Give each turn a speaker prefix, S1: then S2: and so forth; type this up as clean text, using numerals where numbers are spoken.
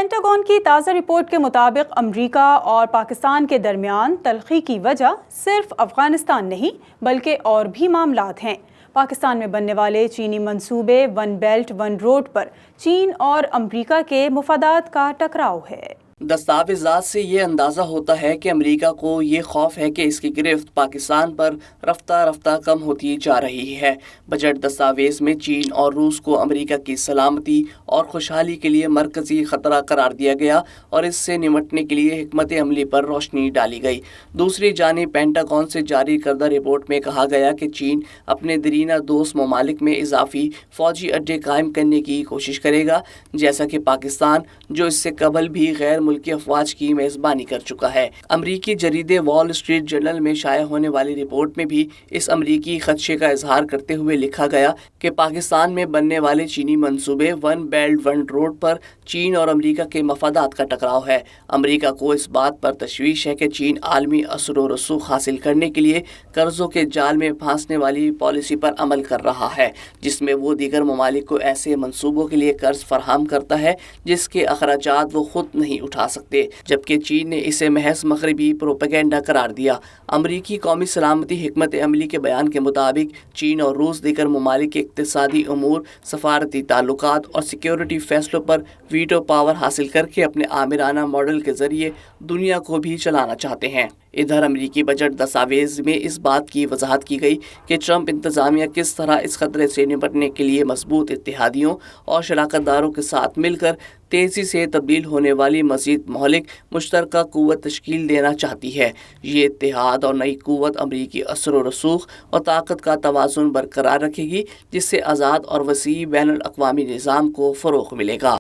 S1: Pentagon کی تازہ report کے مطابق امریکہ اور پاکستان کے درمیان تلخی کی وجہ صرف افغانستان نہیں بلکہ اور بھی معاملات ہیں۔ پاکستان میں بننے والے چینی منصوبے ون بیلٹ ون روڈ پر چین اور امریکہ کے مفادات کا ٹکراؤ ہے۔
S2: دستاویزات سے یہ اندازہ ہوتا ہے کہ امریکہ کو یہ خوف ہے کہ اس کی گرفت پاکستان پر رفتہ رفتہ کم ہوتی جا رہی ہے۔ بجٹ دستاویز میں چین اور روس کو امریکہ کی سلامتی اور خوشحالی کے لیے مرکزی خطرہ قرار دیا گیا اور اس سے نمٹنے کے لیے حکمت عملی پر روشنی ڈالی گئی۔ دوسری جانب پینٹاگون سے جاری کردہ رپورٹ میں کہا گیا کہ چین اپنے دیرینہ دوست ممالک میں اضافی فوجی اڈے قائم کرنے کی کوشش کرے گا، جیسا کہ پاکستان جو اس سے قبل بھی غیر ملکی افواج کی میزبانی کر چکا ہے۔ امریکی جریدے وال اسٹریٹ جرنل میں شائع ہونے والی رپورٹ میں بھی اس امریکی خدشے کا اظہار کرتے ہوئے لکھا گیا کہ پاکستان میں بننے والے چینی منصوبے ون بیلٹ ون روڈ پر چین اور امریکہ کے مفادات کا ٹکراؤ ہے۔ امریکہ کو اس بات پر تشویش ہے کہ چین عالمی اثر و رسوخ حاصل کرنے کے لیے قرضوں کے جال میں پھانسنے والی پالیسی پر عمل کر رہا ہے، جس میں وہ دیگر ممالک کو ایسے منصوبوں کے لیے قرض فراہم کرتا ہے جس کے اخراجات وہ خود نہیں اٹھا سکتے، جبکہ چین نے اسے محض مغربی پروپیگنڈا قرار دیا۔ امریکی قومی سلامتی حکمت عملی کے بیان کے مطابق چین اور روس دیگر ممالک کے اقتصادی امور، سفارتی تعلقات اور سیکیورٹی فیصلوں پر ویٹو پاور حاصل کر کے اپنے آمرانہ ماڈل کے ذریعے دنیا کو بھی چلانا چاہتے ہیں۔ ادھر امریکی بجٹ دستاویز میں اس بات کی وضاحت کی گئی کہ ٹرمپ انتظامیہ کس طرح اس خطرے سے نمٹنے کے لیے مضبوط اتحادیوں اور شراکت داروں کے ساتھ مل کر تیزی سے تبدیل ہونے والی مزید مہلک مشترکہ قوت تشکیل دینا چاہتی ہے۔ یہ اتحاد اور نئی قوت امریکی اثر و رسوخ اور طاقت کا توازن برقرار رکھے گی، جس سے آزاد اور وسیع بین الاقوامی نظام کو فروغ ملے گا۔